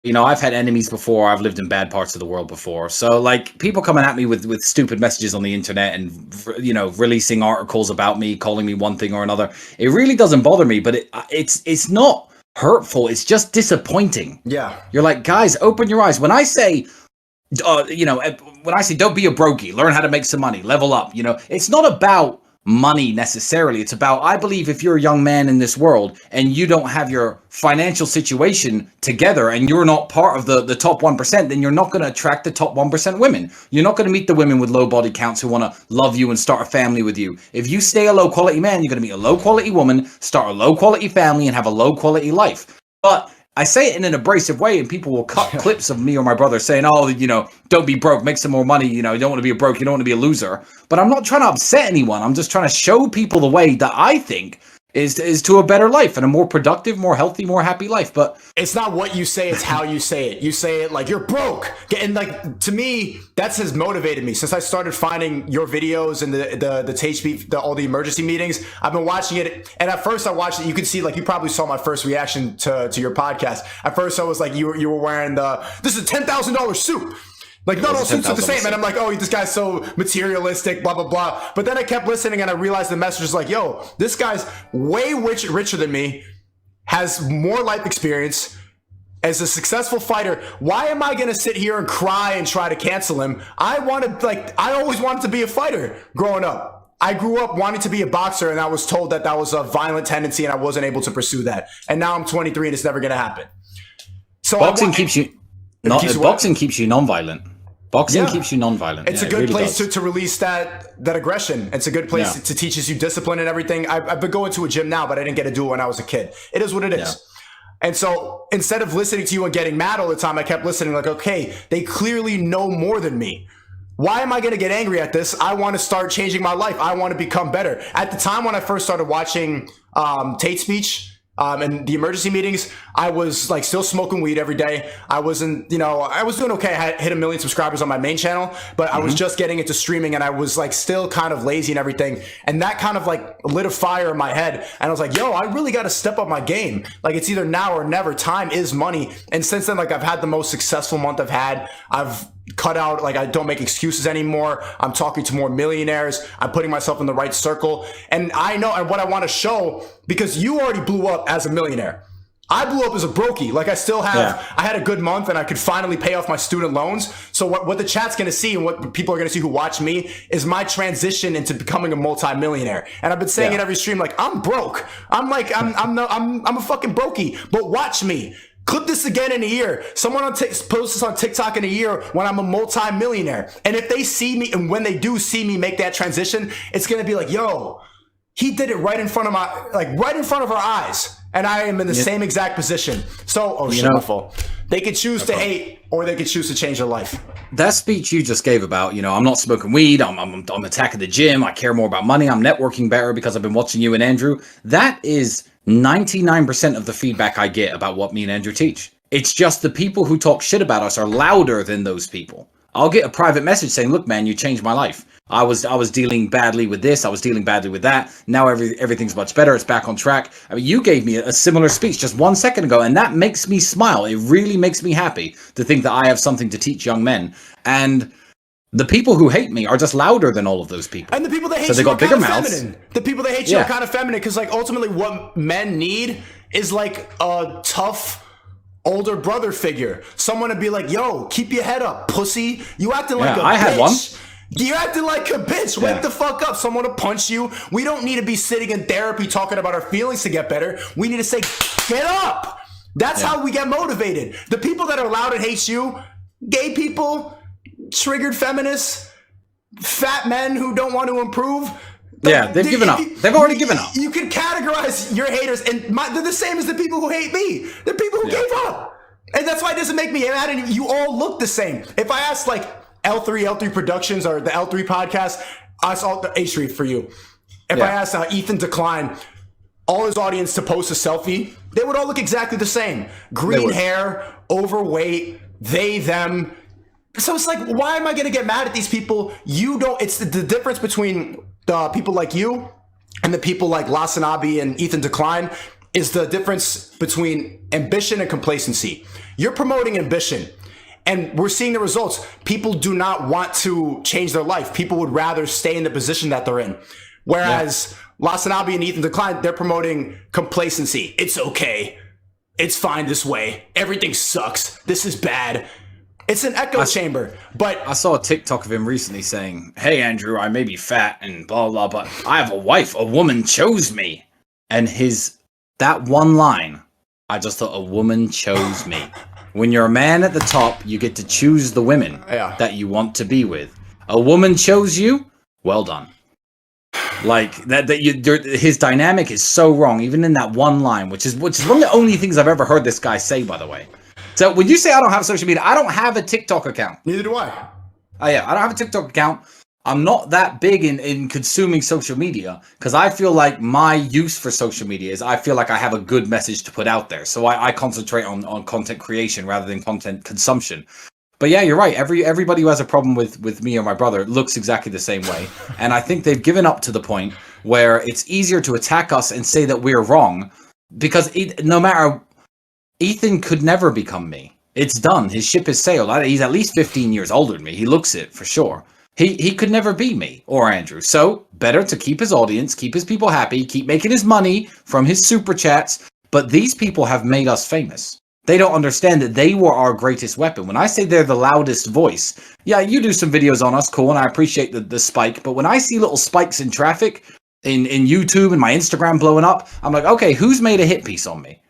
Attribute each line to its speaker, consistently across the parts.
Speaker 1: I've had enemies before. I've lived in bad parts of the world before. So like people coming at me with stupid messages on the internet and, releasing articles about me, calling me one thing or another. It really doesn't bother me, but it's not hurtful. It's just disappointing.
Speaker 2: Yeah.
Speaker 1: You're like, guys, open your eyes. When I say, don't be a brokey, learn how to make some money, level up, it's not about money necessarily. It's about, I believe if you're a young man in this world and you don't have your financial situation together and you're not part of the top 1%, then you're not going to attract the top 1% women. You're not going to meet the women with low body counts who want to love you and start a family with you. If you stay a low quality man, you're going to meet a low quality woman, start a low quality family, and have a low quality life. But I say it in an abrasive way, and people will cut clips of me or my brother saying, don't be broke, make some more money. You don't want to be a broke, you don't want to be a loser. But I'm not trying to upset anyone. I'm just trying to show people the way that I think is to a better life and a more productive, more healthy, more happy life. But
Speaker 2: it's not what you say, it's how you say it. You say it like you're broke. And like, to me, that's has motivated me since I started finding your videos and the Tate speech, all the emergency meetings. I've been watching it. And at first I watched it. You can see, like, you probably saw my first reaction to your podcast. At first I was like, you were wearing this is a $10,000 suit. Like, not all suits are the same. And I'm like, oh, this guy's so materialistic, blah, blah, blah. But then I kept listening and I realized the message is like, yo, this guy's way richer than me, has more life experience, as a successful fighter. Why am I going to sit here and cry and try to cancel him? I always wanted to be a fighter growing up. I grew up wanting to be a boxer, and I was told that was a violent tendency and I wasn't able to pursue that. And now I'm 23 and it's never going to happen. So
Speaker 1: boxing keeps you non-violent. Boxing keeps you non-violent.
Speaker 2: It's a good place to release that aggression. It's a good place to teach you discipline and everything. I've been going to a gym now, but I didn't get to do it when I was a kid. It is what it is. Yeah. And so instead of listening to you and getting mad all the time, I kept listening like, okay, they clearly know more than me. Why am I going to get angry at this? I want to start changing my life. I want to become better. At the time when I first started watching Tate's speech, and the emergency meetings, I was like still smoking weed every day. I wasn't, I was doing okay. I hit 1 million subscribers on my main channel, but I was just getting into streaming and I was like still kind of lazy and everything. And that kind of like lit a fire in my head. And I was like, yo, I really got to step up my game. Like, it's either now or never. Time is money. And since then, like, I've had the most successful month I've had. I've cut out, like, I don't make excuses anymore. I'm talking to more millionaires. I'm putting myself in the right circle. And I know, and what I want to show, because you already blew up as a millionaire. I blew up as a brokey. Like, I still have, I had a good month and I could finally pay off my student loans. So what the chat's going to see and what people are going to see who watch me is my transition into becoming a multi-millionaire. And I've been saying it every stream, like, I'm broke. I'm a fucking brokey, but watch me. Clip this again in a year. Someone post this on TikTok in a year when I'm a multi-millionaire. And if they see me, and when they do see me make that transition, it's going to be like, yo, he did it right in front of our eyes. And I am in the same exact position. So, my fault. They could choose to hate, or they could choose to change their life.
Speaker 1: That speech you just gave about, I'm not smoking weed, I'm attacking the gym, I care more about money, I'm networking better because I've been watching you and Andrew. That is 99% of the feedback I get about what me and Andrew teach. It's just the people who talk shit about us are louder than those people. I'll get a private message saying, look, man, you changed my life. I was dealing badly with this. I was dealing badly with that. Now everything's much better. It's back on track. I mean, you gave me a similar speech just 1 second ago, and that makes me smile. It really makes me happy to think that I have something to teach young men. And the people who hate me are just louder than all of those people.
Speaker 2: And the people that hate you are kind of feminine. The people that hate you are kind of feminine, because, like, ultimately what men need is like a tough older brother figure. Someone to be like, yo, keep your head up, pussy. You acting like a bitch. I had one. You're acting like a bitch. Wake the fuck up. Someone to punch you. We don't need to be sitting in therapy talking about our feelings to get better. We need to say, get up. That's how we get motivated. The people that are loud and hate you, gay people, triggered feminists, fat men who don't want to improve.
Speaker 1: They've given up. They've already given up.
Speaker 2: You can categorize your haters, and they're the same as the people who hate me. They're people who gave up. And that's why it doesn't make me mad. And you all look the same. If I asked, like, L3 Productions or the L3 podcast, I saw the H3 for you. If I asked Ethan Decline, all his audience to post a selfie, they would all look exactly the same. Green hair, overweight, they, them. So it's like, why am I going to get mad at these people? It's the difference between the people like you and the people like Lasanabi and Ethan Decline is the difference between ambition and complacency. You're promoting ambition, and we're seeing the results. People do not want to change their life. People would rather stay in the position that they're in. Whereas Lasanabi and Ethan Decline, they're promoting complacency. It's okay. It's fine this way. Everything sucks. This is bad. It's an echo chamber. But
Speaker 1: I saw a TikTok of him recently saying, "Hey Andrew, I may be fat and blah blah, but I have a wife. A woman chose me." And that one line, I just thought, a woman chose me. When you're a man at the top, you get to choose the women that you want to be with. A woman chose you. Well done. Like his dynamic is so wrong, even in that one line, which is one of the only things I've ever heard this guy say, by the way. So when you say I don't have social media, I don't have a TikTok account.
Speaker 2: Neither do I.
Speaker 1: Oh yeah, I don't have a TikTok account. I'm not that big in consuming social media because I feel like my use for social media is I feel like I have a good message to put out there. So I concentrate on content creation rather than content consumption. But yeah, you're right. Everybody who has a problem with me or my brother looks exactly the same way. And I think they've given up to the point where it's easier to attack us and say that we're wrong because no matter, Ethan could never become me. It's done. His ship has sailed. He's at least 15 years older than me. He looks it for sure. He could never be me or Andrew. So better to keep his audience, keep his people happy, keep making his money from his super chats. But these people have made us famous. They don't understand that they were our greatest weapon. When I say they're the loudest voice, yeah, you do some videos on us, cool, and I appreciate the spike. But when I see little spikes in traffic in YouTube and my Instagram blowing up, I'm like, okay, who's made a hit piece on me?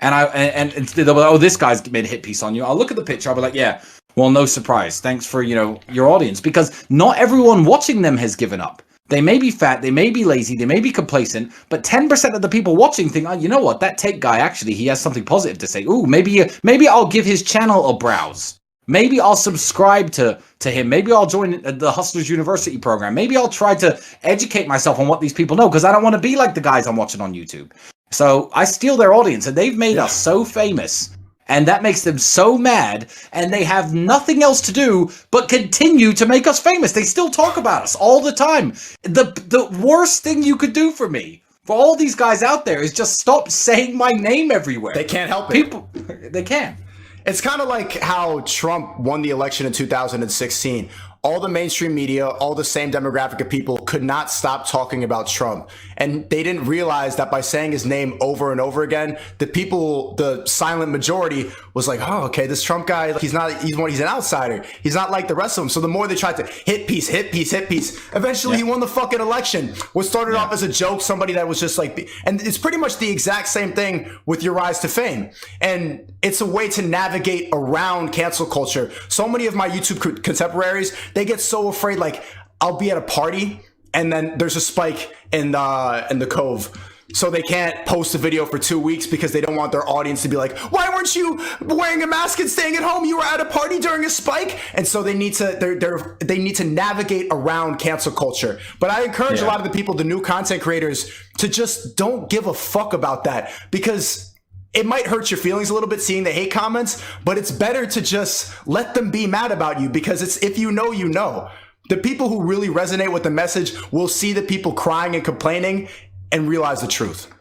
Speaker 1: And they'll be like, oh, this guy's made a hit piece on you. I'll look at the picture. I'll be like, yeah, well, no surprise. Thanks for, your audience. Because not everyone watching them has given up. They may be fat, they may be lazy, they may be complacent, but 10% of the people watching think, oh, you know what, that Tate guy, actually, he has something positive to say. Ooh, maybe I'll give his channel a browse. Maybe I'll subscribe to him. Maybe I'll join the Hustlers University program. Maybe I'll try to educate myself on what these people know, because I don't want to be like the guys I'm watching on YouTube. So I steal their audience, and they've made us so famous. And that makes them so mad, and they have nothing else to do but continue to make us famous. They still talk about us all the time. The worst thing you could do for me, for all these guys out there, is just stop saying my name everywhere.
Speaker 2: They can't help
Speaker 1: it. They can.
Speaker 2: It's kind of like how Trump won the election in 2016. All the mainstream media, all the same demographic of people could not stop talking about Trump. And they didn't realize that by saying his name over and over again, the people, the silent majority was like, oh, okay, this Trump guy, he's an outsider. He's not like the rest of them. So the more they tried to hit piece, eventually he won the fucking election. What started off as a joke, somebody that was just like, and it's pretty much the exact same thing with your rise to fame. And it's a way to navigate around cancel culture. So many of my YouTube contemporaries, they get so afraid, like I'll be at a party and then there's a spike in the Cove. So they can't post a video for 2 weeks because they don't want their audience to be like, why weren't you wearing a mask and staying at home? You were at a party during a spike. And so they need to navigate around cancel culture. But I encourage a lot of the people, the new content creators, to just don't give a fuck about that, because it might hurt your feelings a little bit seeing the hate comments, but it's better to just let them be mad about you, because it's, if you know, you know. The people who really resonate with the message will see the people crying and complaining and realize the truth.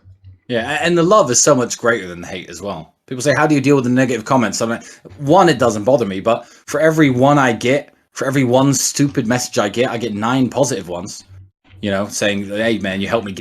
Speaker 1: Yeah, and the love is so much greater than the hate as well. People say, how do you deal with the negative comments? I'm like, one, it doesn't bother me, but for every one I get, for every one stupid message I get 9 positive ones, saying, hey man, you helped me